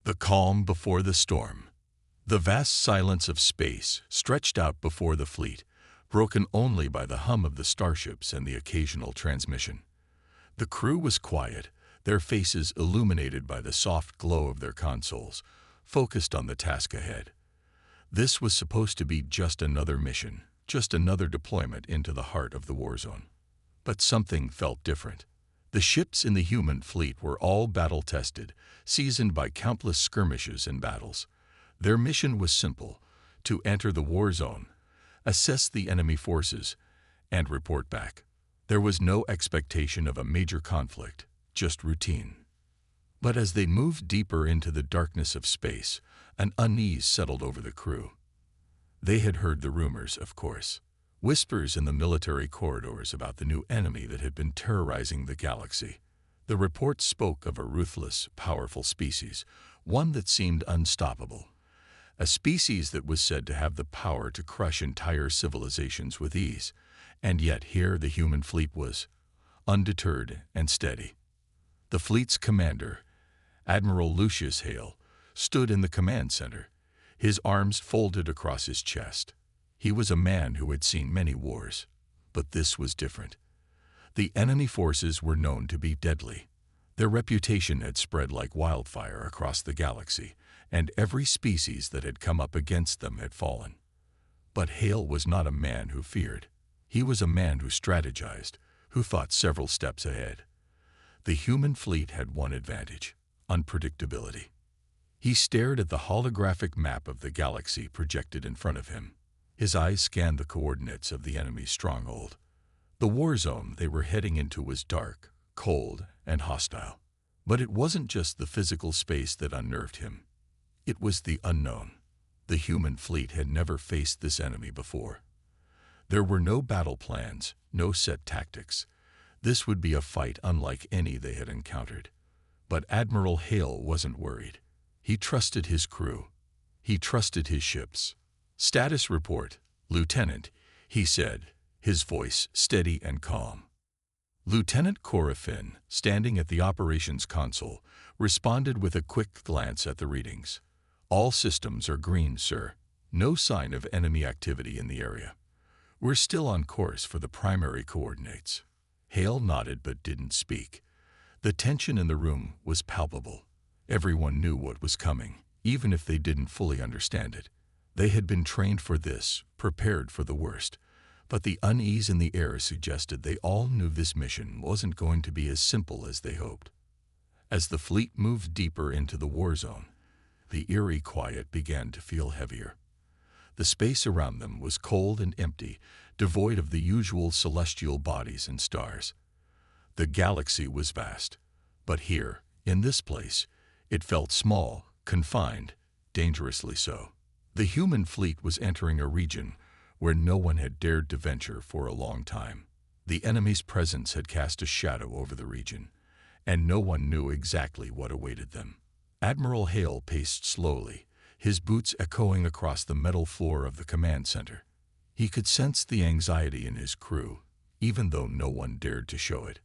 The calm before the storm. The vast silence of space stretched out before the fleet, broken only by the hum of the starships and the occasional transmission. The crew was quiet, their faces illuminated by the soft glow of their consoles, focused on the task ahead. This was supposed to be just another mission, just another deployment into the heart of the war zone. But something felt different. The ships in the human fleet were all battle-tested, seasoned by countless skirmishes and battles. Their mission was simple: to enter the war zone, assess the enemy forces, and report back. There was no expectation of a major conflict, just routine. But as they moved deeper into the darkness of space, an unease settled over the crew. They had heard the rumors, of course. Whispers in the military corridors about the new enemy that had been terrorizing the galaxy. The reports spoke of a ruthless, powerful species, one that seemed unstoppable. A species that was said to have the power to crush entire civilizations with ease. And yet here the human fleet was, undeterred and steady. The fleet's commander, Admiral Lucius Hale, stood in the command center, his arms folded across his chest. He was a man who had seen many wars, but this was different. The enemy forces were known to be deadly. Their reputation had spread like wildfire across the galaxy, and every species that had come up against them had fallen. But Hale was not a man who feared. He was a man who strategized, who thought several steps ahead. The human fleet had one advantage: unpredictability. He stared at the holographic map of the galaxy projected in front of him. His eyes scanned the coordinates of the enemy's stronghold. The war zone they were heading into was dark, cold, and hostile. But it wasn't just the physical space that unnerved him. It was the unknown. The human fleet had never faced this enemy before. There were no battle plans, no set tactics. This would be a fight unlike any they had encountered. But Admiral Hale wasn't worried. He trusted his crew. He trusted his ships. "Status report, Lieutenant," he said, his voice steady and calm. Lieutenant Corafin, standing at the operations console, responded with a quick glance at the readings. "All systems are green, sir. No sign of enemy activity in the area. We're still on course for the primary coordinates." Hale nodded but didn't speak. The tension in the room was palpable. Everyone knew what was coming, even if they didn't fully understand it. They had been trained for this, prepared for the worst. But the unease in the air suggested they all knew this mission wasn't going to be as simple as they hoped. As the fleet moved deeper into the war zone, the eerie quiet began to feel heavier. The space around them was cold and empty, devoid of the usual celestial bodies and stars. The galaxy was vast, but here, in this place, it felt small, confined, dangerously so. The human fleet was entering a region where no one had dared to venture for a long time. The enemy's presence had cast a shadow over the region, and no one knew exactly what awaited them. Admiral Hale paced slowly, his boots echoing across the metal floor of the command center. He could sense the anxiety in his crew, even though no one dared to show it.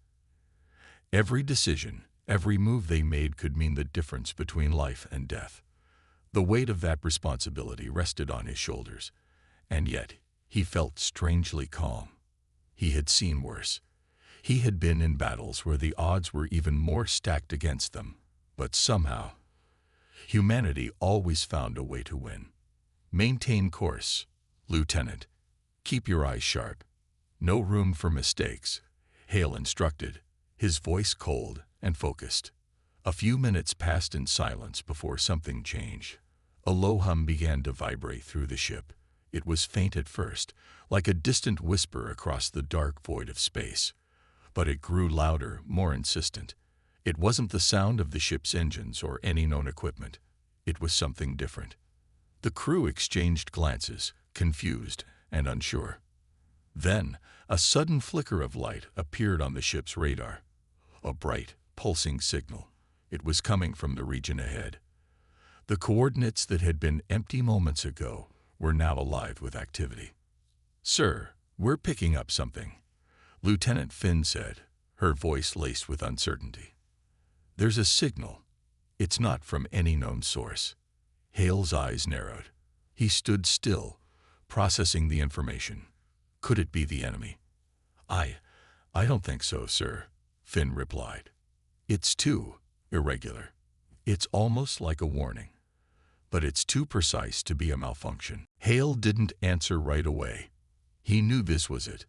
Every decision, every move they made could mean the difference between life and death. The weight of that responsibility rested on his shoulders, and yet he felt strangely calm. He had seen worse. He had been in battles where the odds were even more stacked against them, but somehow, humanity always found a way to win. "Maintain course, Lieutenant. Keep your eyes sharp. No room for mistakes," Hale instructed, his voice cold and focused. A few minutes passed in silence before something changed. A low hum began to vibrate through the ship. It was faint at first, like a distant whisper across the dark void of space. But it grew louder, more insistent. It wasn't the sound of the ship's engines or any known equipment. It was something different. The crew exchanged glances, confused and unsure. Then, a sudden flicker of light appeared on the ship's radar. A bright, pulsing signal. It was coming from the region ahead. The coordinates that had been empty moments ago were now alive with activity. "Sir, we're picking up something," Lieutenant Finn said, her voice laced with uncertainty. "There's a signal. It's not from any known source. Hale's eyes narrowed. He stood still, processing the information. Could it be the enemy? I don't think so, sir, Finn replied. It's too irregular. It's almost like a warning. But it's too precise to be a malfunction. Hale didn't answer right away. He knew this was it,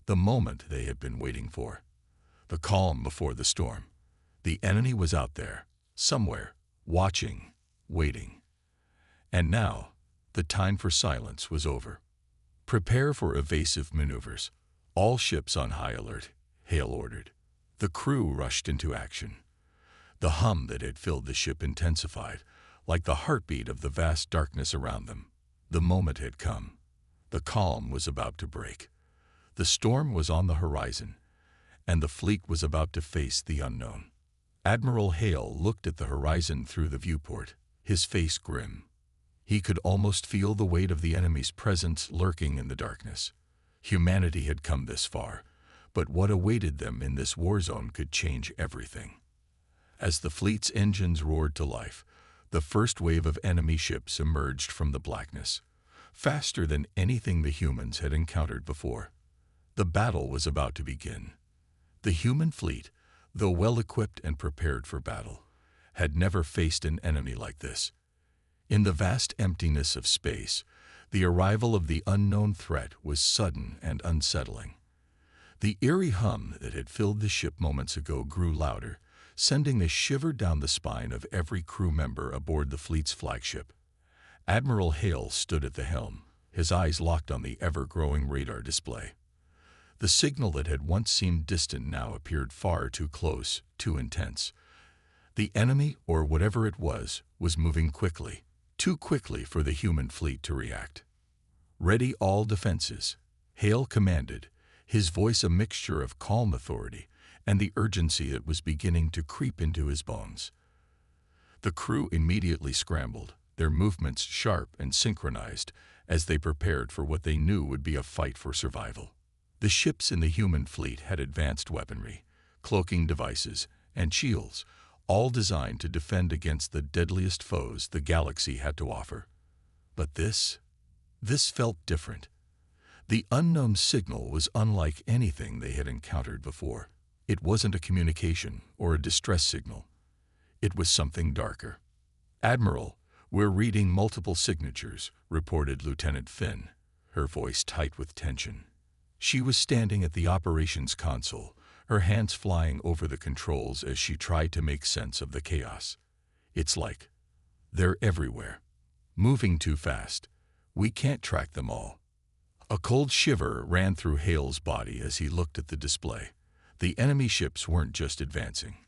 the moment they had been waiting for. The calm before the storm. The enemy was out there, somewhere, watching, waiting. And now, the time for silence was over. Prepare for evasive maneuvers. All ships on high alert, Hale ordered. The crew rushed into action. The hum that had filled the ship intensified, like the heartbeat of the vast darkness around them. The moment had come. The calm was about to break. The storm was on the horizon, and the fleet was about to face the unknown. Admiral Hale looked at the horizon through the viewport, his face grim. He could almost feel the weight of the enemy's presence lurking in the darkness. Humanity had come this far, but what awaited them in this war zone could change everything. As the fleet's engines roared to life, the first wave of enemy ships emerged from the blackness, faster than anything the humans had encountered before. The battle was about to begin. The human fleet, though well-equipped and prepared for battle, had never faced an enemy like this. In the vast emptiness of space, the arrival of the unknown threat was sudden and unsettling. The eerie hum that had filled the ship moments ago grew louder, sending a shiver down the spine of every crew member aboard the fleet's flagship. Admiral Hale stood at the helm, his eyes locked on the ever-growing radar display. The signal that had once seemed distant now appeared far too close, too intense. The enemy, or whatever it was moving quickly, too quickly for the human fleet to react. Ready all defenses, Hale commanded, his voice a mixture of calm authority and the urgency that was beginning to creep into his bones. The crew immediately scrambled, their movements sharp and synchronized as they prepared for what they knew would be a fight for survival. The ships in the human fleet had advanced weaponry, cloaking devices, and shields, all designed to defend against the deadliest foes the galaxy had to offer. But this felt different. The unknown signal was unlike anything they had encountered before. It wasn't a communication or a distress signal. It was something darker. "Admiral, we're reading multiple signatures," reported Lieutenant Finn, her voice tight with tension. She was standing at the operations console, her hands flying over the controls as she tried to make sense of the chaos. "It's like they're everywhere, moving too fast. We can't track them all." A cold shiver ran through Hale's body as he looked at the display. The enemy ships weren't just advancing.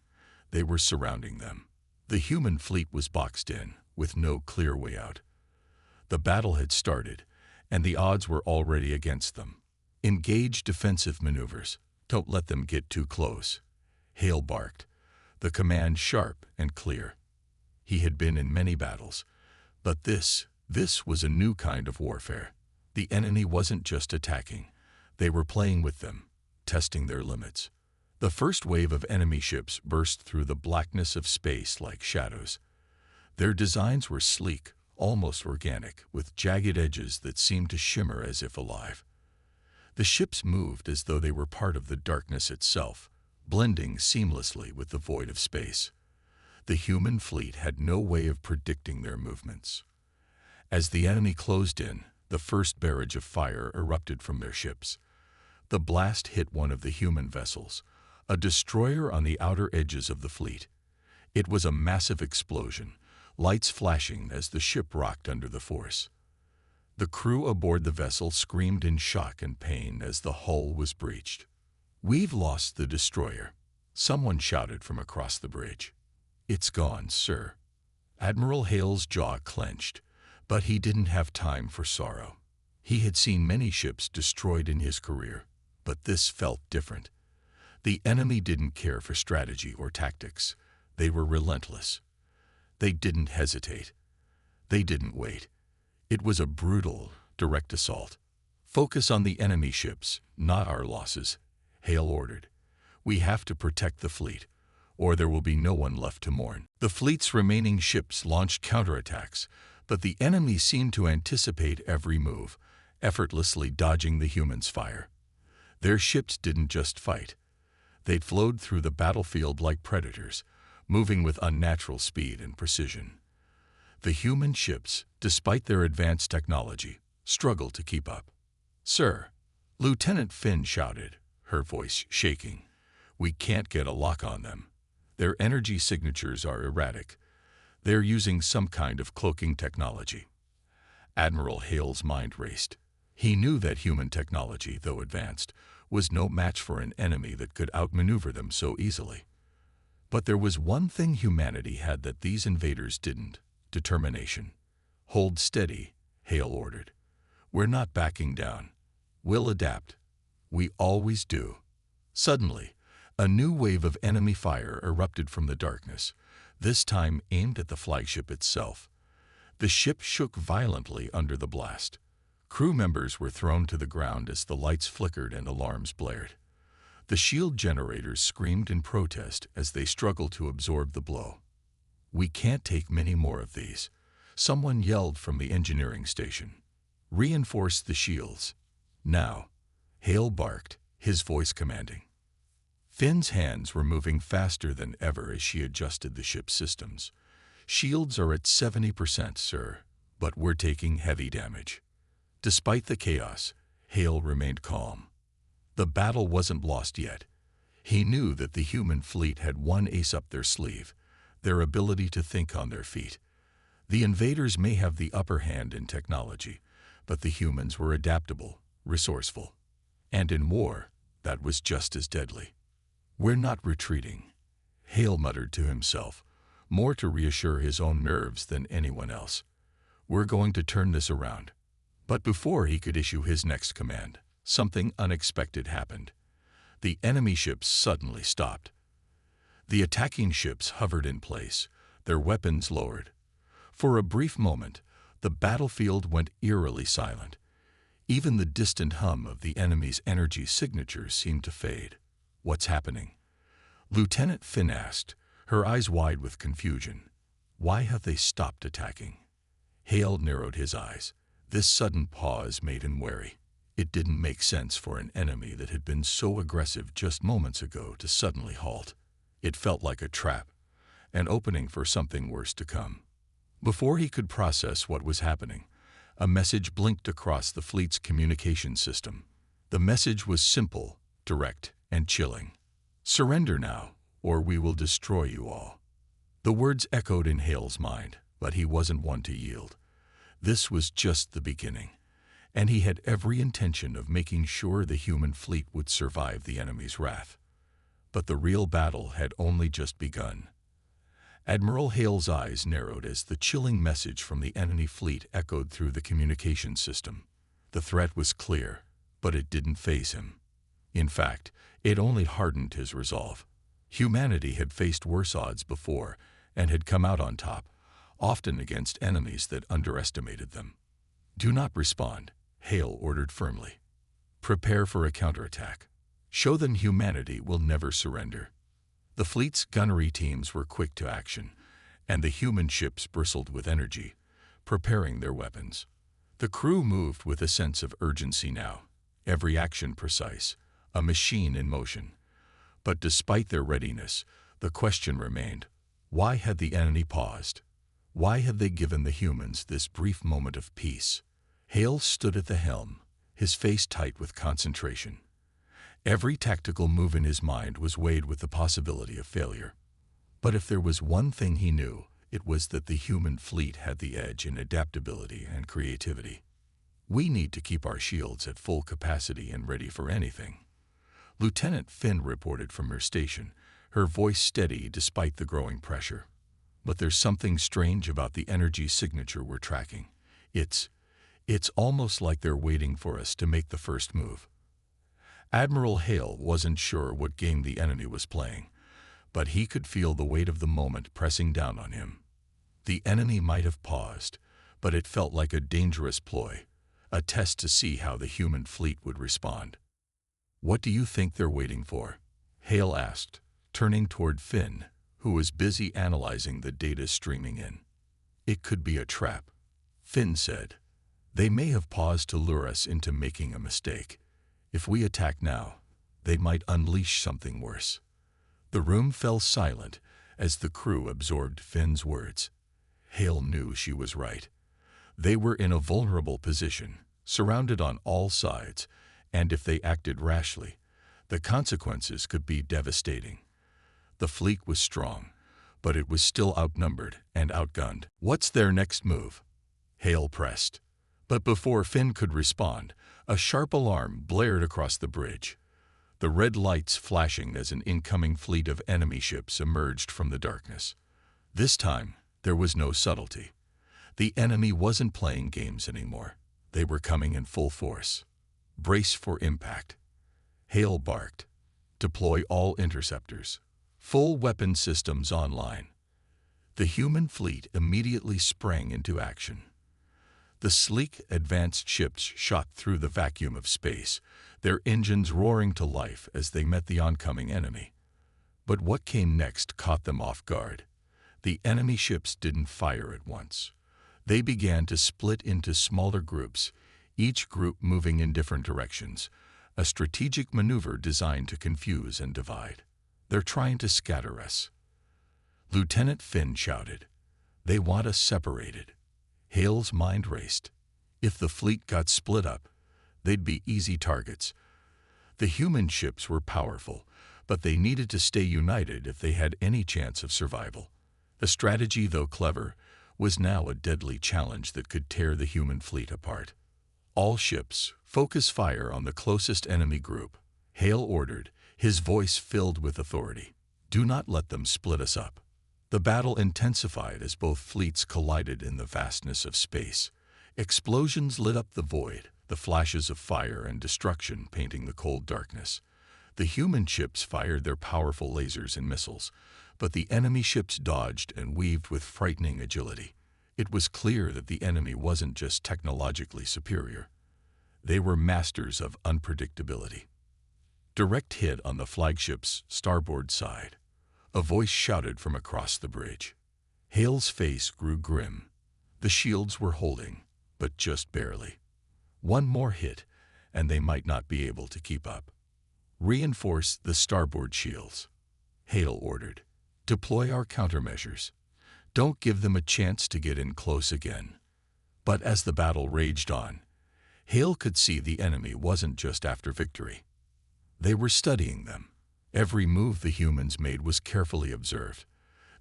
They were surrounding them. The human fleet was boxed in, with no clear way out. The battle had started, and the odds were already against them. "Engage defensive maneuvers. Don't let them get too close," Hale barked, the command sharp and clear. He had been in many battles, but this was a new kind of warfare. The enemy wasn't just attacking. They were playing with them, testing their limits. The first wave of enemy ships burst through the blackness of space like shadows. Their designs were sleek, almost organic, with jagged edges that seemed to shimmer as if alive. The ships moved as though they were part of the darkness itself, blending seamlessly with the void of space. The human fleet had no way of predicting their movements. As the enemy closed in, the first barrage of fire erupted from their ships. The blast hit one of the human vessels, a destroyer on the outer edges of the fleet. It was a massive explosion, lights flashing as the ship rocked under the force. The crew aboard the vessel screamed in shock and pain as the hull was breached. "We've lost the destroyer," someone shouted from across the bridge. "It's gone, sir." Admiral Hale's jaw clenched, but he didn't have time for sorrow. He had seen many ships destroyed in his career, but this felt different. The enemy didn't care for strategy or tactics. They were relentless. They didn't hesitate. They didn't wait. It was a brutal, direct assault. "Focus on the enemy ships, not our losses," Hale ordered. "We have to protect the fleet. or there will be no one left to mourn. The fleet's remaining ships launched counterattacks, but the enemy seemed to anticipate every move, effortlessly dodging the humans' fire. Their ships didn't just fight. They'd flowed through the battlefield like predators, moving with unnatural speed and precision. The human ships, despite their advanced technology, struggled to keep up. "Sir," Lieutenant Finn shouted, her voice shaking, "we can't get a lock on them. Their energy signatures are erratic. They're using some kind of cloaking technology." Admiral Hale's mind raced. He knew that human technology, though advanced, was no match for an enemy that could outmaneuver them so easily. But there was one thing humanity had that these invaders didn't: determination. "Hold steady," Hale ordered. "We're not backing down. We'll adapt. We always do." Suddenly, a new wave of enemy fire erupted from the darkness, this time aimed at the flagship itself. The ship shook violently under the blast. Crew members were thrown to the ground as the lights flickered and alarms blared. The shield generators screamed in protest as they struggled to absorb the blow. "We can't take many more of these," someone yelled from the engineering station. "Reinforce the shields. Now," Hale barked, his voice commanding. Finn's hands were moving faster than ever as she adjusted the ship's systems. "Shields are at 70%, sir, but we're taking heavy damage." Despite the chaos, Hale remained calm. The battle wasn't lost yet. He knew that the human fleet had one ace up their sleeve: their ability to think on their feet. The invaders may have the upper hand in technology, but the humans were adaptable, resourceful. And in war, that was just as deadly. "We're not retreating," Hale muttered to himself, more to reassure his own nerves than anyone else. "We're going to turn this around." But before he could issue his next command, something unexpected happened. The enemy ships suddenly stopped. The attacking ships hovered in place, their weapons lowered. For a brief moment, the battlefield went eerily silent. Even the distant hum of the enemy's energy signatures seemed to fade. "What's happening?" Lieutenant Finn asked, her eyes wide with confusion. "Why have they stopped attacking?" Hale narrowed his eyes. This sudden pause made him wary. It didn't make sense for an enemy that had been so aggressive just moments ago to suddenly halt. It felt like a trap, an opening for something worse to come. Before he could process what was happening, a message blinked across the fleet's communication system. The message was simple, direct, and chilling. "Surrender now, or we will destroy you all." The words echoed in Hale's mind, but he wasn't one to yield. This was just the beginning, and he had every intention of making sure the human fleet would survive the enemy's wrath. But the real battle had only just begun. Admiral Hale's eyes narrowed as the chilling message from the enemy fleet echoed through the communication system. The threat was clear, but it didn't faze him. In fact, it only hardened his resolve. Humanity had faced worse odds before and had come out on top, often against enemies that underestimated them. "Do not respond," Hale ordered firmly. "Prepare for a counterattack. Show them humanity will never surrender." The fleet's gunnery teams were quick to action, and the human ships bristled with energy, preparing their weapons. The crew moved with a sense of urgency now, every action precise, a machine in motion. But despite their readiness, the question remained: why had the enemy paused? Why had they given the humans this brief moment of peace? Hale stood at the helm, his face tight with concentration. Every tactical move in his mind was weighed with the possibility of failure. But if there was one thing he knew, it was that the human fleet had the edge in adaptability and creativity. "We need to keep our shields at full capacity and ready for anything," Lieutenant Finn reported from her station, her voice steady despite the growing pressure. "But there's something strange about the energy signature we're tracking. It's almost like they're waiting for us to make the first move." Admiral Hale wasn't sure what game the enemy was playing, but he could feel the weight of the moment pressing down on him. The enemy might have paused, but it felt like a dangerous ploy, a test to see how the human fleet would respond. "What do you think they're waiting for?" Hale asked, turning toward Finn, who was busy analyzing the data streaming in. "It could be a trap," Finn said. "They may have paused to lure us into making a mistake. If we attack now, they might unleash something worse." The room fell silent as the crew absorbed Finn's words. Hale knew she was right. They were in a vulnerable position, surrounded on all sides, and if they acted rashly, the consequences could be devastating. The fleet was strong, but it was still outnumbered and outgunned. "What's their next move?" Hale pressed. But before Finn could respond, a sharp alarm blared across the bridge, the red lights flashing as an incoming fleet of enemy ships emerged from the darkness. This time, there was no subtlety. The enemy wasn't playing games anymore. They were coming in full force. "Brace for impact." Hale barked. "Deploy all interceptors. Full weapon systems online." The human fleet immediately sprang into action. The sleek, advanced ships shot through the vacuum of space, their engines roaring to life as they met the oncoming enemy. But what came next caught them off guard. The enemy ships didn't fire at once. They began to split into smaller groups, each group moving in different directions, a strategic maneuver designed to confuse and divide. "They're trying to scatter us," Lieutenant Finn shouted. "They want us separated." Hale's mind raced. If the fleet got split up, they'd be easy targets. The human ships were powerful, but they needed to stay united if they had any chance of survival. The strategy, though clever, was now a deadly challenge that could tear the human fleet apart. "All ships, focus fire on the closest enemy group," Hale ordered, his voice filled with authority. "Do not let them split us up." The battle intensified as both fleets collided in the vastness of space. Explosions lit up the void, the flashes of fire and destruction painting the cold darkness. The human ships fired their powerful lasers and missiles, but the enemy ships dodged and weaved with frightening agility. It was clear that the enemy wasn't just technologically superior. They were masters of unpredictability. Direct hit on the flagship's starboard side. A voice shouted from across the bridge. Hale's face grew grim. The shields were holding, but just barely. One more hit, and they might not be able to keep up. "Reinforce the starboard shields," Hale ordered. "Deploy our countermeasures. Don't give them a chance to get in close again." But as the battle raged on, Hale could see the enemy wasn't just after victory. They were studying them. Every move the humans made was carefully observed.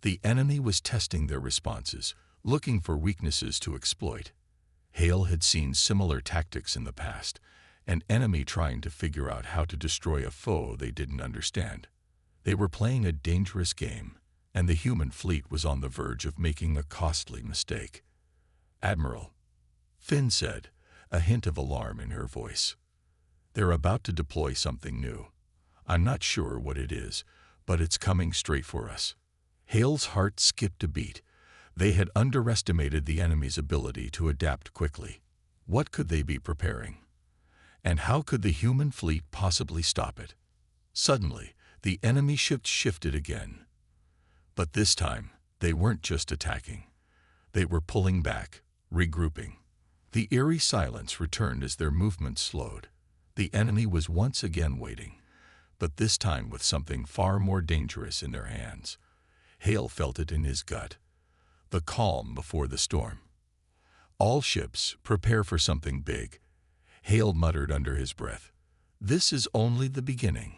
The enemy was testing their responses, looking for weaknesses to exploit. Hale had seen similar tactics in the past, an enemy trying to figure out how to destroy a foe they didn't understand. They were playing a dangerous game, and the human fleet was on the verge of making a costly mistake. "Admiral," Finn said, a hint of alarm in her voice. "They're about to deploy something new. I'm not sure what it is, but it's coming straight for us." Hale's heart skipped a beat. They had underestimated the enemy's ability to adapt quickly. What could they be preparing? And how could the human fleet possibly stop it? Suddenly, the enemy ships shifted again. But this time, they weren't just attacking. They were pulling back, regrouping. The eerie silence returned as their movements slowed. The enemy was once again waiting, but this time with something far more dangerous in their hands. Hale felt it in his gut. The calm before the storm. "All ships, prepare for something big," Hale muttered under his breath. "This is only the beginning."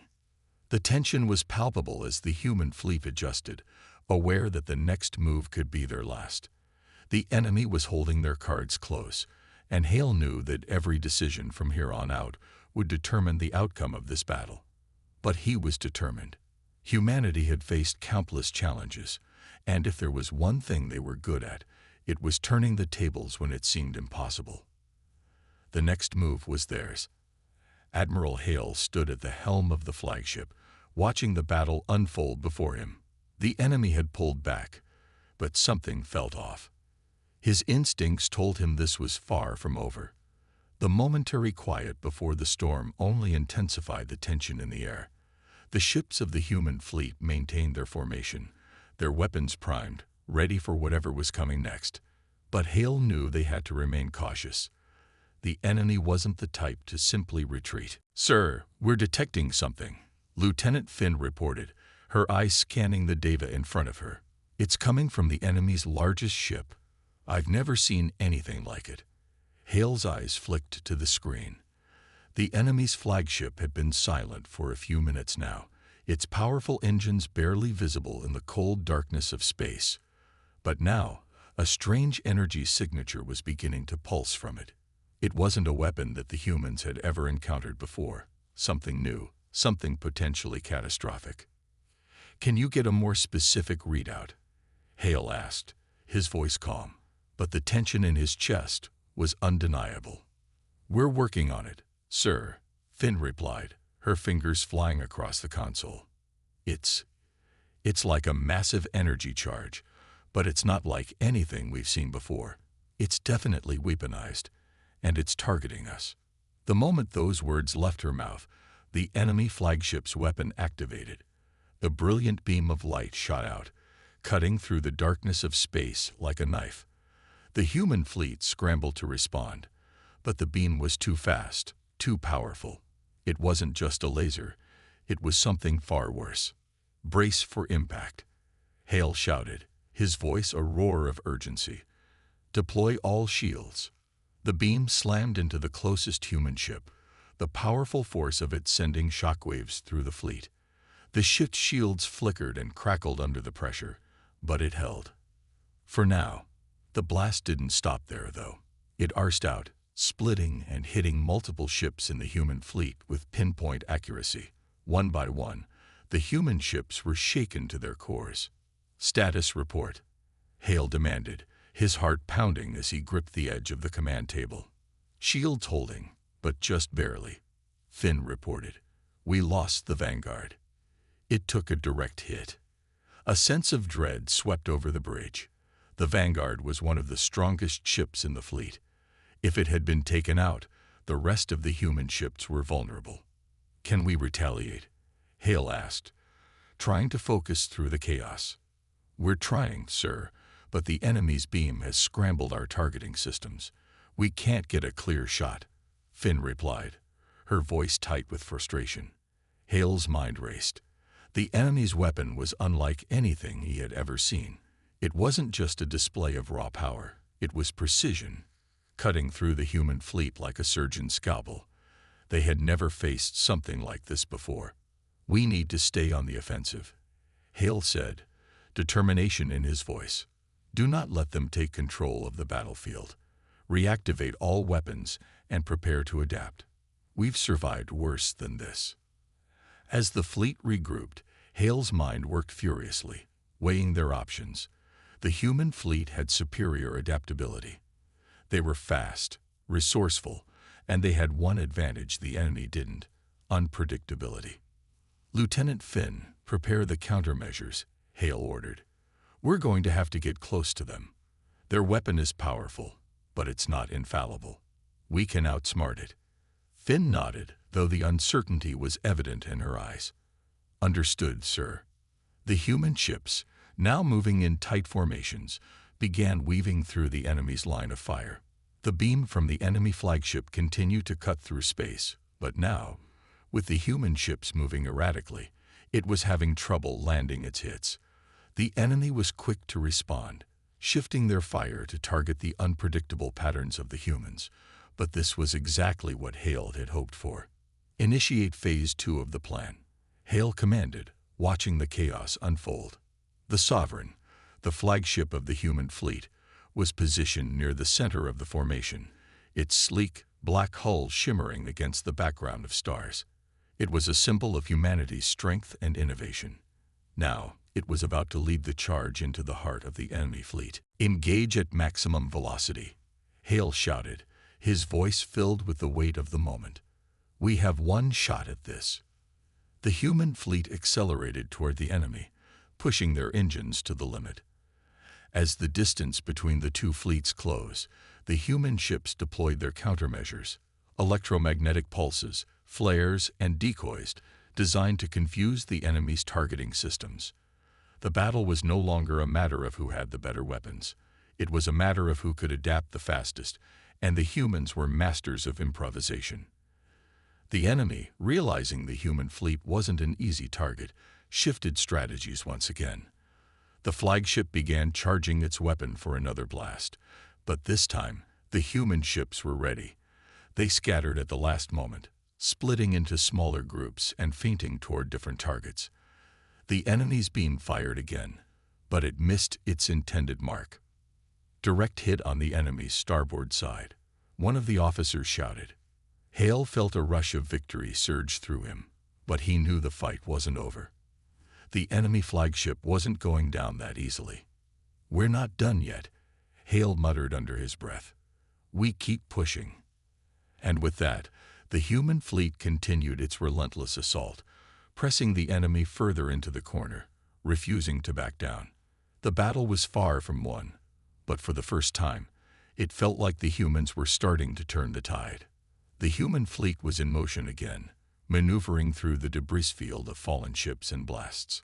The tension was palpable as the human fleet adjusted, aware that the next move could be their last. The enemy was holding their cards close, and Hale knew that every decision from here on out would determine the outcome of this battle. But he was determined. Humanity had faced countless challenges, and if there was one thing they were good at, it was turning the tables when it seemed impossible. The next move was theirs. Admiral Hale stood at the helm of the flagship, watching the battle unfold before him. The enemy had pulled back, but something felt off. His instincts told him this was far from over. The momentary quiet before the storm only intensified the tension in the air. The ships of the human fleet maintained their formation, their weapons primed, ready for whatever was coming next. But Hale knew they had to remain cautious. The enemy wasn't the type to simply retreat. "Sir, we're detecting something," Lieutenant Finn reported, her eyes scanning the data in front of her. "It's coming from the enemy's largest ship. I've never seen anything like it." Hale's eyes flicked to the screen. The enemy's flagship had been silent for a few minutes now, its powerful engines barely visible in the cold darkness of space. But now, a strange energy signature was beginning to pulse from it. It wasn't a weapon that the humans had ever encountered before. Something new, something potentially catastrophic. "Can you get a more specific readout?" Hale asked, his voice calm, but the tension in his chest was undeniable. "We're working on it, sir," Finn replied, her fingers flying across the console. It's like a massive energy charge, but it's not like anything we've seen before. It's definitely weaponized, and it's targeting us." The moment those words left her mouth, the enemy flagship's weapon activated. A brilliant beam of light shot out, cutting through the darkness of space like a knife. The human fleet scrambled to respond, but the beam was too fast, too powerful. It wasn't just a laser, it was something far worse. "Brace for impact," Hale shouted, his voice a roar of urgency. "Deploy all shields." The beam slammed into the closest human ship, the powerful force of it sending shockwaves through the fleet. The ship's shields flickered and crackled under the pressure, but it held. For now. The blast didn't stop there, though. It arced out, splitting and hitting multiple ships in the human fleet with pinpoint accuracy. One by one, the human ships were shaken to their cores. "Status report," Hale demanded, his heart pounding as he gripped the edge of the command table. "Shields holding, but just barely," Finn reported. "We lost the Vanguard." It took a direct hit. A sense of dread swept over the bridge. The Vanguard was one of the strongest ships in the fleet. If it had been taken out, the rest of the human ships were vulnerable. "Can we retaliate?" Hale asked, trying to focus through the chaos. "We're trying, sir, but the enemy's beam has scrambled our targeting systems. We can't get a clear shot," Finn replied, her voice tight with frustration. Hale's mind raced. The enemy's weapon was unlike anything he had ever seen. It wasn't just a display of raw power, it was precision, cutting through the human fleet like a surgeon's scalpel. They had never faced something like this before. "We need to stay on the offensive," Hale said, determination in his voice. "Do not let them take control of the battlefield. Reactivate all weapons and prepare to adapt. We've survived worse than this." As the fleet regrouped, Hale's mind worked furiously, weighing their options. The human fleet had superior adaptability. They were fast, resourceful, and they had one advantage the enemy didn't: unpredictability. "Lieutenant Finn, prepare the countermeasures," Hale ordered. "We're going to have to get close to them. Their weapon is powerful, but it's not infallible. We can outsmart it." Finn nodded, though the uncertainty was evident in her eyes. "Understood, sir." The human ships, now moving in tight formations, began weaving through the enemy's line of fire. The beam from the enemy flagship continued to cut through space, but now, with the human ships moving erratically, it was having trouble landing its hits. The enemy was quick to respond, shifting their fire to target the unpredictable patterns of the humans, but this was exactly what Hale had hoped for. "Initiate Phase 2 of the plan," Hale commanded, watching the chaos unfold. The Sovereign, the flagship of the human fleet, was positioned near the center of the formation, its sleek, black hull shimmering against the background of stars. It was a symbol of humanity's strength and innovation. Now, it was about to lead the charge into the heart of the enemy fleet. "Engage at maximum velocity," Hale shouted, his voice filled with the weight of the moment. "We have one shot at this." The human fleet accelerated toward the enemy, pushing their engines to the limit. As the distance between the two fleets closed, the human ships deployed their countermeasures, electromagnetic pulses, flares, and decoys, designed to confuse the enemy's targeting systems. The battle was no longer a matter of who had the better weapons. It was a matter of who could adapt the fastest, and the humans were masters of improvisation. The enemy, realizing the human fleet wasn't an easy target, shifted strategies once again. The flagship began charging its weapon for another blast, but this time, the human ships were ready. They scattered at the last moment, splitting into smaller groups and feinting toward different targets. The enemy's beam fired again, but it missed its intended mark. Direct hit on the enemy's starboard side. One of the officers shouted. Hale felt a rush of victory surge through him, but he knew the fight wasn't over. The enemy flagship wasn't going down that easily. "We're not done yet," Hale muttered under his breath. "We keep pushing." And with that, the human fleet continued its relentless assault, pressing the enemy further into the corner, refusing to back down. The battle was far from won, but for the first time, it felt like the humans were starting to turn the tide. The human fleet was in motion again, maneuvering through the debris field of fallen ships and blasts.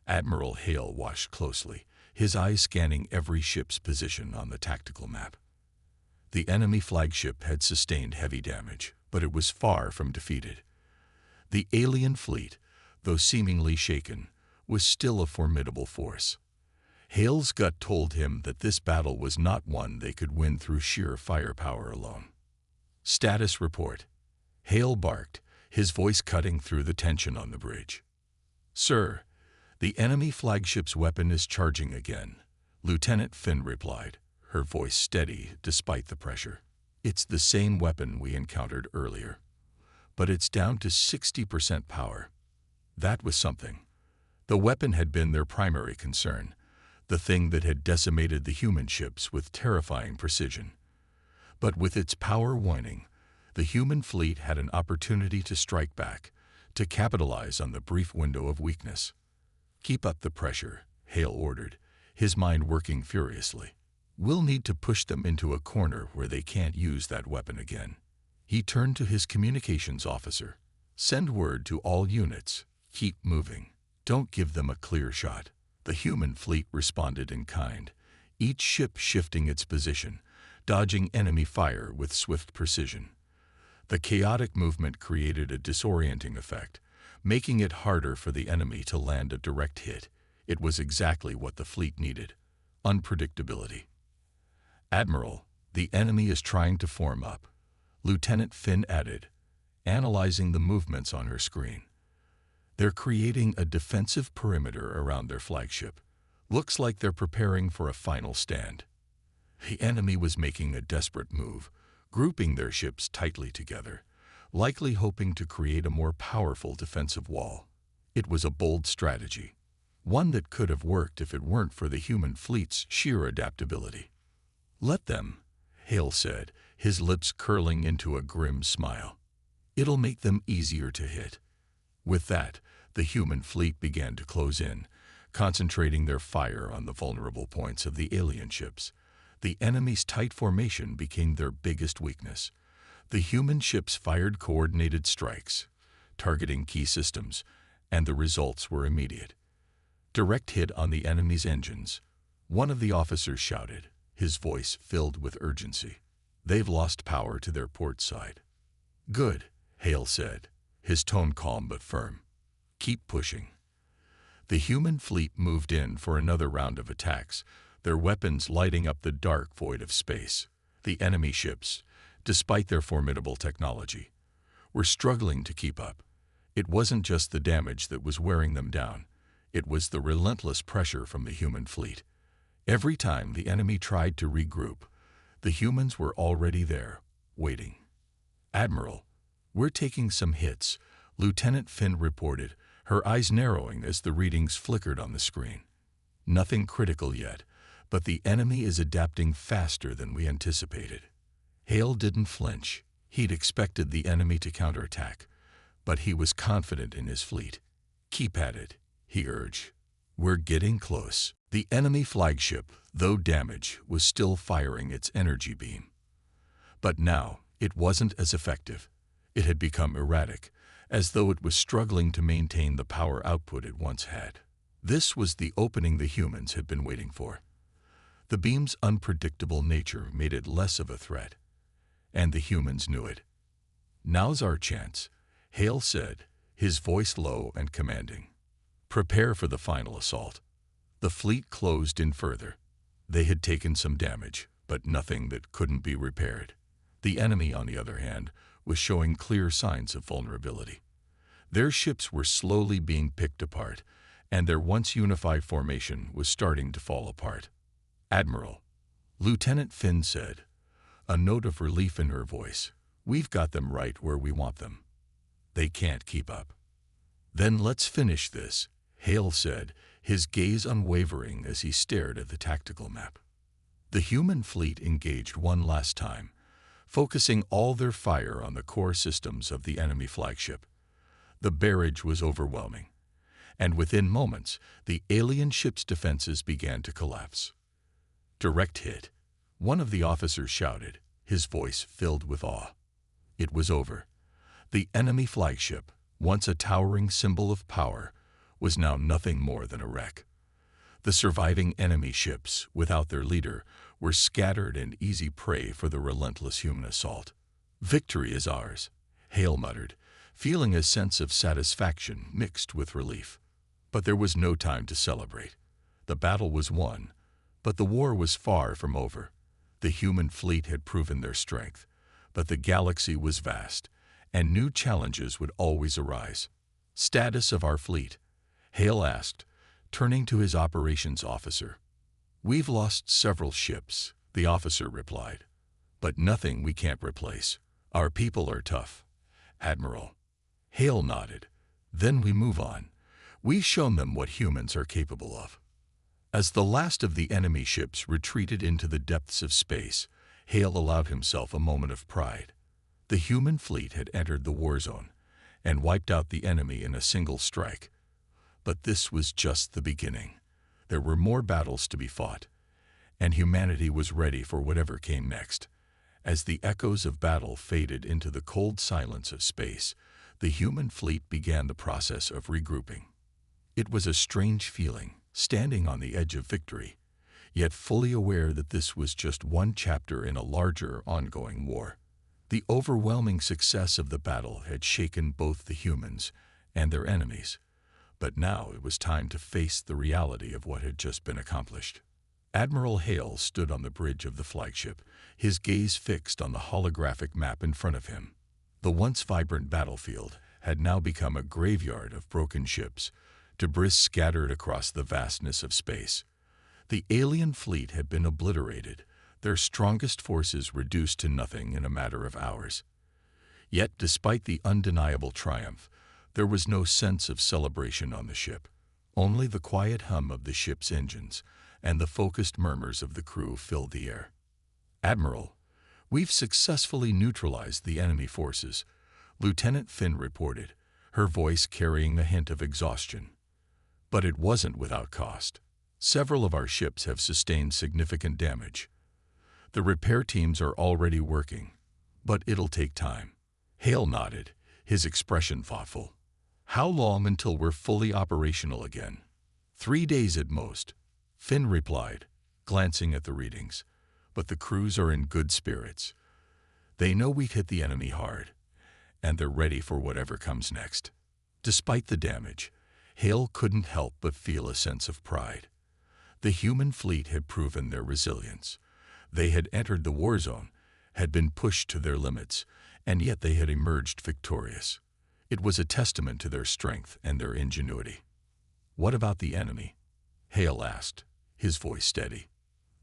Admiral Hale watched closely, his eyes scanning every ship's position on the tactical map. The enemy flagship had sustained heavy damage, but it was far from defeated. The alien fleet, though seemingly shaken, was still a formidable force. Hale's gut told him that this battle was not one they could win through sheer firepower alone. "Status report," Hale barked, his voice cutting through the tension on the bridge. "Sir, the enemy flagship's weapon is charging again," Lieutenant Finn replied, her voice steady despite the pressure. "It's the same weapon we encountered earlier, but it's down to 60% power." That was something. The weapon had been their primary concern, the thing that had decimated the human ships with terrifying precision. But with its power waning, the human fleet had an opportunity to strike back, to capitalize on the brief window of weakness. "Keep up the pressure," Hale ordered, his mind working furiously. "We'll need to push them into a corner where they can't use that weapon again." He turned to his communications officer. "Send word to all units. Keep moving. Don't give them a clear shot." The human fleet responded in kind, each ship shifting its position, dodging enemy fire with swift precision. The chaotic movement created a disorienting effect, making it harder for the enemy to land a direct hit. It was exactly what the fleet needed: unpredictability. "Admiral, the enemy is trying to form up," Lieutenant Finn added, analyzing the movements on her screen. "They're creating a defensive perimeter around their flagship. Looks like they're preparing for a final stand." The enemy was making a desperate move, grouping their ships tightly together, likely hoping to create a more powerful defensive wall. It was a bold strategy, one that could have worked if it weren't for the human fleet's sheer adaptability. "Let them," Hale said, his lips curling into a grim smile. "It'll make them easier to hit." With that, the human fleet began to close in, concentrating their fire on the vulnerable points of the alien ships. The enemy's tight formation became their biggest weakness. The human ships fired coordinated strikes, targeting key systems, and the results were immediate. Direct hit on the enemy's engines. One of the officers shouted, his voice filled with urgency. "They've lost power to their port side." "Good," Hale said, his tone calm but firm. "Keep pushing." The human fleet moved in for another round of attacks, their weapons lighting up the dark void of space. The enemy ships, despite their formidable technology, were struggling to keep up. It wasn't just the damage that was wearing them down. It was the relentless pressure from the human fleet. Every time the enemy tried to regroup, the humans were already there, waiting. "Admiral, we're taking some hits," Lieutenant Finn reported, her eyes narrowing as the readings flickered on the screen. "Nothing critical yet, but the enemy is adapting faster than we anticipated." Hale didn't flinch. He'd expected the enemy to counterattack, but he was confident in his fleet. "Keep at it," he urged. "We're getting close." The enemy flagship, though damaged, was still firing its energy beam. But now, it wasn't as effective. It had become erratic, as though it was struggling to maintain the power output it once had. This was the opening the humans had been waiting for. The beam's unpredictable nature made it less of a threat, and the humans knew it. "Now's our chance," Hale said, his voice low and commanding. "Prepare for the final assault." The fleet closed in further. They had taken some damage, but nothing that couldn't be repaired. The enemy, on the other hand, was showing clear signs of vulnerability. Their ships were slowly being picked apart, and their once unified formation was starting to fall apart. "Admiral," Lieutenant Finn said, a note of relief in her voice, "we've got them right where we want them. They can't keep up." "Then let's finish this," Hale said, his gaze unwavering as he stared at the tactical map. The human fleet engaged one last time, focusing all their fire on the core systems of the enemy flagship. The barrage was overwhelming, and within moments, the alien ship's defenses began to collapse. "Direct hit," one of the officers shouted, his voice filled with awe. It was over. The enemy flagship, once a towering symbol of power, was now nothing more than a wreck. The surviving enemy ships, without their leader, were scattered and easy prey for the relentless human assault. "Victory is ours," Hale muttered, feeling a sense of satisfaction mixed with relief. But there was no time to celebrate. The battle was won, but the war was far from over. The human fleet had proven their strength, but the galaxy was vast, and new challenges would always arise. "Status of our fleet?" Hale asked, turning to his operations officer. "We've lost several ships," the officer replied, "but nothing we can't replace. Our people are tough." "Admiral." Hale nodded. "Then we move on. We've shown them what humans are capable of." As the last of the enemy ships retreated into the depths of space, Hale allowed himself a moment of pride. The human fleet had entered the war zone and wiped out the enemy in a single strike. But this was just the beginning. There were more battles to be fought, and humanity was ready for whatever came next. As the echoes of battle faded into the cold silence of space, the human fleet began the process of regrouping. It was a strange feeling, standing on the edge of victory, yet fully aware that this was just one chapter in a larger, ongoing war. The overwhelming success of the battle had shaken both the humans and their enemies, but now it was time to face the reality of what had just been accomplished. Admiral Hale stood on the bridge of the flagship, his gaze fixed on the holographic map in front of him. The once vibrant battlefield had now become a graveyard of broken ships, debris scattered across the vastness of space. The alien fleet had been obliterated, their strongest forces reduced to nothing in a matter of hours. Yet, despite the undeniable triumph, there was no sense of celebration on the ship. Only the quiet hum of the ship's engines and the focused murmurs of the crew filled the air. "Admiral, we've successfully neutralized the enemy forces," Lieutenant Finn reported, her voice carrying a hint of exhaustion. "But it wasn't without cost. Several of our ships have sustained significant damage. The repair teams are already working, but it'll take time." Hale nodded, his expression thoughtful. "How long until we're fully operational again?" 3 days at most," Finn replied, glancing at the readings. "But the crews are in good spirits. They know we've hit the enemy hard, and they're ready for whatever comes next." Despite the damage, Hale couldn't help but feel a sense of pride. The human fleet had proven their resilience. They had entered the war zone, had been pushed to their limits, and yet they had emerged victorious. It was a testament to their strength and their ingenuity. "What about the enemy?" Hale asked, his voice steady.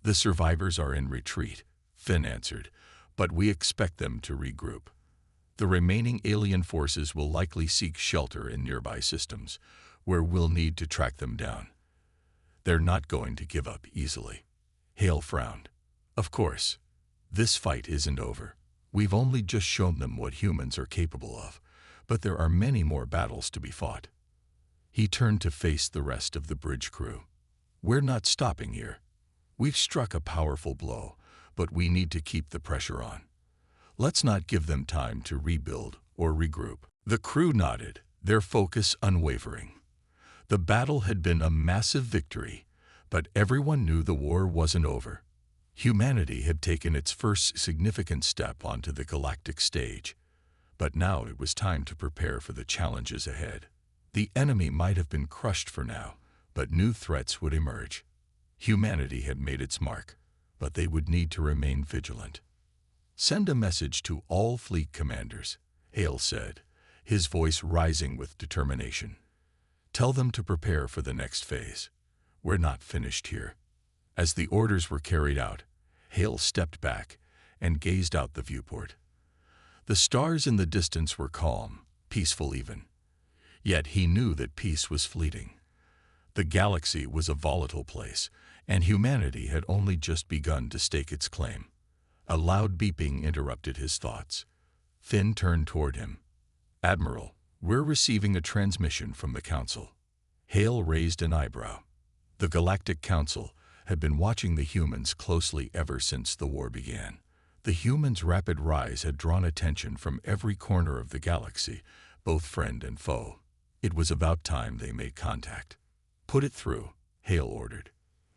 "The survivors are in retreat," Finn answered, "but we expect them to regroup. The remaining alien forces will likely seek shelter in nearby systems, where we'll need to track them down. They're not going to give up easily." Hale frowned. "Of course. This fight isn't over. We've only just shown them what humans are capable of, but there are many more battles to be fought." He turned to face the rest of the bridge crew. "We're not stopping here. We've struck a powerful blow, but we need to keep the pressure on. Let's not give them time to rebuild or regroup." The crew nodded, their focus unwavering. The battle had been a massive victory, but everyone knew the war wasn't over. Humanity had taken its first significant step onto the galactic stage, but now it was time to prepare for the challenges ahead. The enemy might have been crushed for now, but new threats would emerge. Humanity had made its mark, but they would need to remain vigilant. "Send a message to all fleet commanders," Hale said, his voice rising with determination. "Tell them to prepare for the next phase. We're not finished here." As the orders were carried out, Hale stepped back and gazed out the viewport. The stars in the distance were calm, peaceful even. Yet he knew that peace was fleeting. The galaxy was a volatile place, and humanity had only just begun to stake its claim. A loud beeping interrupted his thoughts. Finn turned toward him. "Admiral, we're receiving a transmission from the Council." Hale raised an eyebrow. The Galactic Council had been watching the humans closely ever since the war began. The humans' rapid rise had drawn attention from every corner of the galaxy, both friend and foe. It was about time they made contact. "Put it through," Hale ordered.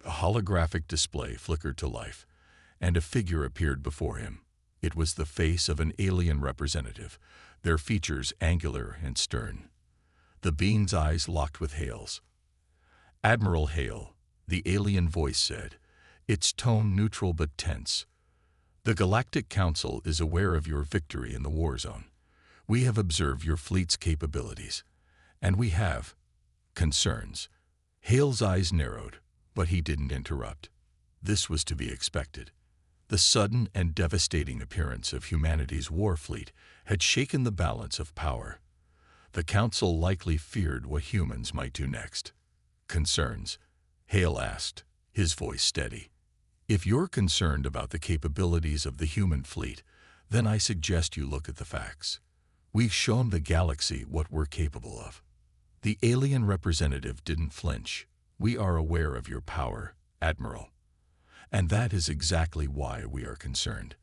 A holographic display flickered to life, and a figure appeared before him. It was the face of an alien representative, their features angular and stern. The being's eyes locked with Hale's. "Admiral Hale," the alien voice said, its tone neutral but tense. "The Galactic Council is aware of your victory in the war zone. We have observed your fleet's capabilities, and we have concerns." Hale's eyes narrowed, but he didn't interrupt. This was to be expected. The sudden and devastating appearance of humanity's war fleet had shaken the balance of power. The Council likely feared what humans might do next. "Concerns?" Hale asked, his voice steady. "If you're concerned about the capabilities of the human fleet, then I suggest you look at the facts. We've shown the galaxy what we're capable of." The alien representative didn't flinch. "We are aware of your power, Admiral. And that is exactly why we are concerned.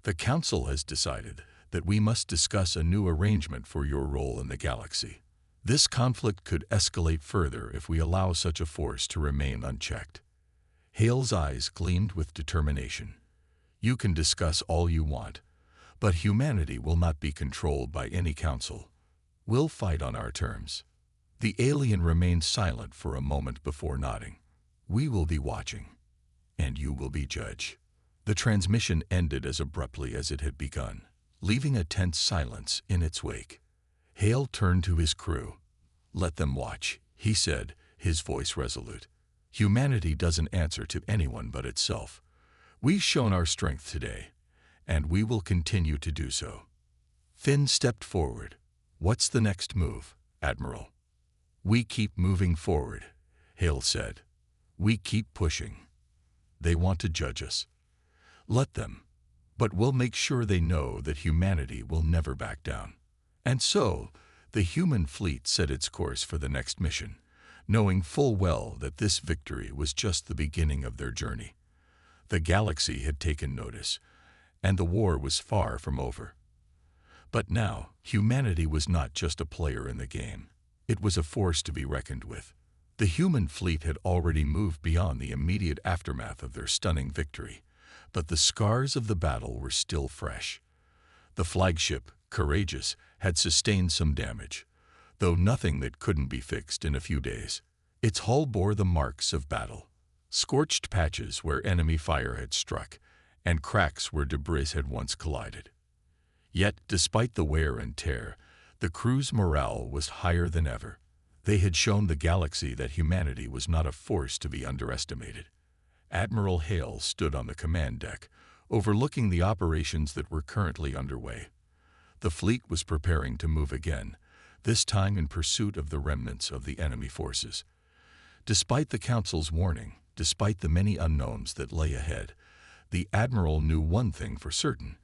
The Council has decided that we must discuss a new arrangement for your role in the galaxy. This conflict could escalate further if we allow such a force to remain unchecked." Hale's eyes gleamed with determination. "You can discuss all you want, but humanity will not be controlled by any council. We'll fight on our terms." The alien remained silent for a moment before nodding. "We will be watching, and you will be judge." The transmission ended as abruptly as it had begun, leaving a tense silence in its wake. Hale turned to his crew. "Let them watch," he said, his voice resolute. "Humanity doesn't answer to anyone but itself. We've shown our strength today, and we will continue to do so." Finn stepped forward. "What's the next move, Admiral?" "We keep moving forward," Hale said. "We keep pushing. They want to judge us. Let them, but we'll make sure they know that humanity will never back down." And so, the human fleet set its course for the next mission, knowing full well that this victory was just the beginning of their journey. The galaxy had taken notice, and the war was far from over. But now, humanity was not just a player in the game. It was a force to be reckoned with. The human fleet had already moved beyond the immediate aftermath of their stunning victory, but the scars of the battle were still fresh. The flagship, Courageous, had sustained some damage, though nothing that couldn't be fixed in a few days. Its hull bore the marks of battle, scorched patches where enemy fire had struck, and cracks where debris had once collided. Yet, despite the wear and tear, the crew's morale was higher than ever. They had shown the galaxy that humanity was not a force to be underestimated. Admiral Hale stood on the command deck, overlooking the operations that were currently underway. The fleet was preparing to move again, this time in pursuit of the remnants of the enemy forces. Despite the Council's warning, despite the many unknowns that lay ahead, the Admiral knew one thing for certain.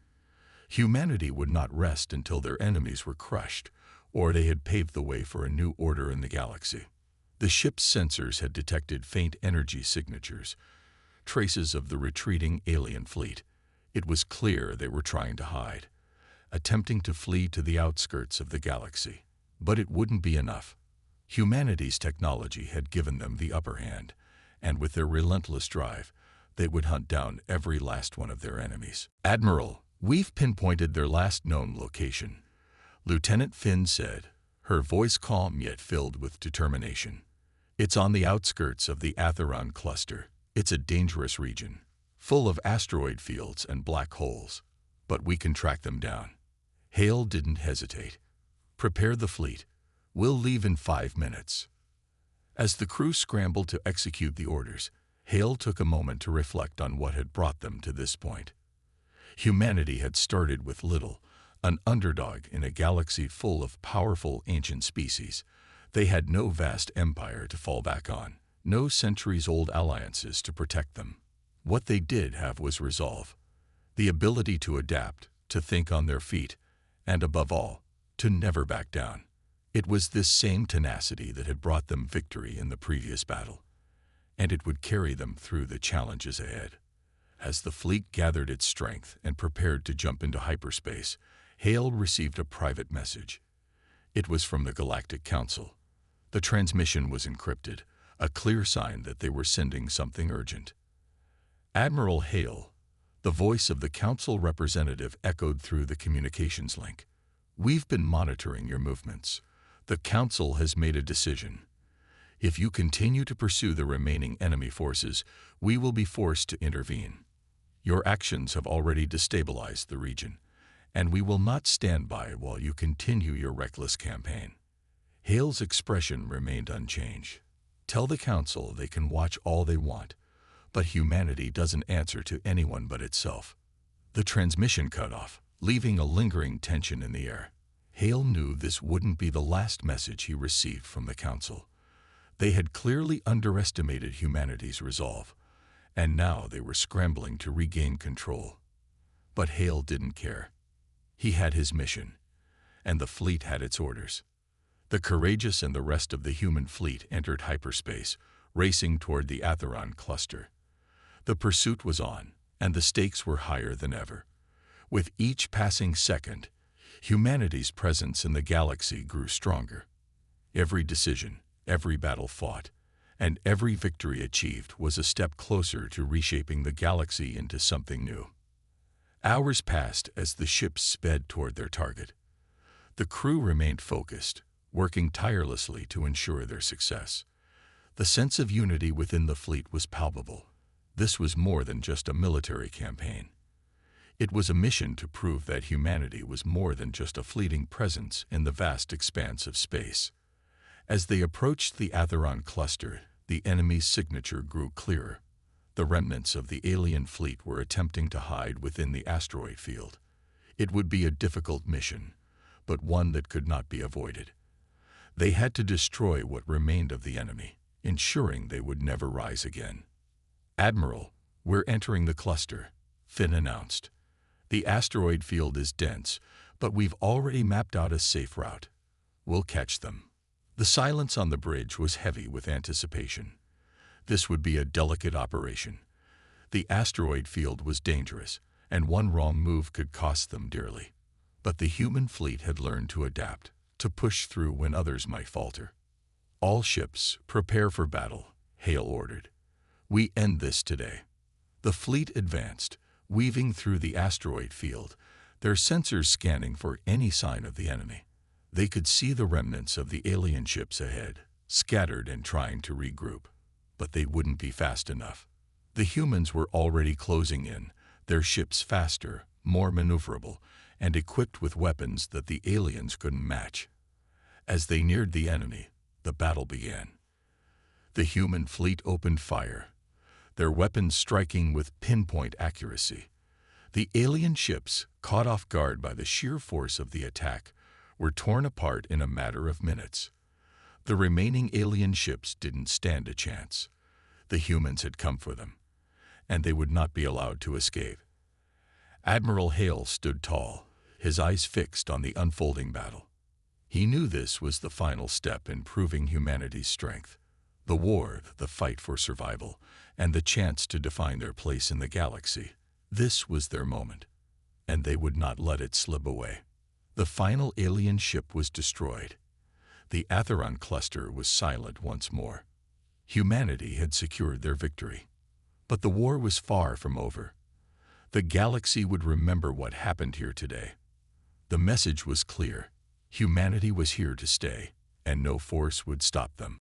Humanity would not rest until their enemies were crushed, or they had paved the way for a new order in the galaxy. The ship's sensors had detected faint energy signatures, traces of the retreating alien fleet. It was clear they were trying to hide. attempting to flee to the outskirts of the galaxy. But it wouldn't be enough. Humanity's technology had given them the upper hand, and with their relentless drive, they would hunt down every last one of their enemies. "Admiral, we've pinpointed their last known location," Lieutenant Finn said, her voice calm yet filled with determination. "It's on the outskirts of the Atheron cluster. It's a dangerous region, full of asteroid fields and black holes, but we can track them down." Hale didn't hesitate. "Prepare the fleet. We'll leave in 5 minutes." As the crew scrambled to execute the orders, Hale took a moment to reflect on what had brought them to this point. Humanity had started with little, an underdog in a galaxy full of powerful ancient species. They had no vast empire to fall back on, no centuries-old alliances to protect them. What they did have was resolve, the ability to adapt, to think on their feet, and above all, to never back down. It was this same tenacity that had brought them victory in the previous battle, and it would carry them through the challenges ahead. As the fleet gathered its strength and prepared to jump into hyperspace, Hale received a private message. It was from the Galactic Council. The transmission was encrypted, a clear sign that they were sending something urgent. "Admiral Hale," the voice of the Council representative echoed through the communications link. "We've been monitoring your movements. The Council has made a decision. If you continue to pursue the remaining enemy forces, we will be forced to intervene. Your actions have already destabilized the region, and we will not stand by while you continue your reckless campaign." Hale's expression remained unchanged. "Tell the Council they can watch all they want, but humanity doesn't answer to anyone but itself." The transmission cut off, leaving a lingering tension in the air. Hale knew this wouldn't be the last message he received from the Council. They had clearly underestimated humanity's resolve, and now they were scrambling to regain control. But Hale didn't care. He had his mission, and the fleet had its orders. The Courageous and the rest of the human fleet entered hyperspace, racing toward the Atheron cluster. The pursuit was on, and the stakes were higher than ever. With each passing second, humanity's presence in the galaxy grew stronger. Every decision, every battle fought, and every victory achieved was a step closer to reshaping the galaxy into something new. Hours passed as the ships sped toward their target. The crew remained focused, working tirelessly to ensure their success. The sense of unity within the fleet was palpable. This was more than just a military campaign. It was a mission to prove that humanity was more than just a fleeting presence in the vast expanse of space. As they approached the Atheron cluster, the enemy's signature grew clearer. The remnants of the alien fleet were attempting to hide within the asteroid field. It would be a difficult mission, but one that could not be avoided. They had to destroy what remained of the enemy, ensuring they would never rise again. "Admiral, we're entering the cluster," Finn announced. "The asteroid field is dense, but we've already mapped out a safe route. We'll catch them." The silence on the bridge was heavy with anticipation. This would be a delicate operation. The asteroid field was dangerous, and one wrong move could cost them dearly. But the human fleet had learned to adapt, to push through when others might falter. "All ships, prepare for battle," Hale ordered. "We end this today." The fleet advanced, weaving through the asteroid field, their sensors scanning for any sign of the enemy. They could see the remnants of the alien ships ahead, scattered and trying to regroup. But they wouldn't be fast enough. The humans were already closing in, their ships faster, more maneuverable, and equipped with weapons that the aliens couldn't match. As they neared the enemy, the battle began. The human fleet opened fire, their weapons striking with pinpoint accuracy. The alien ships, caught off guard by the sheer force of the attack, were torn apart in a matter of minutes. The remaining alien ships didn't stand a chance. The humans had come for them, and they would not be allowed to escape. Admiral Hale stood tall, his eyes fixed on the unfolding battle. He knew this was the final step in proving humanity's strength. The war, the fight for survival, and the chance to define their place in the galaxy. This was their moment. and they would not let it slip away. The final alien ship was destroyed. The Atheron cluster was silent once more. Humanity had secured their victory. But the war was far from over. The galaxy would remember what happened here today. The message was clear. Humanity was here to stay, and no force would stop them.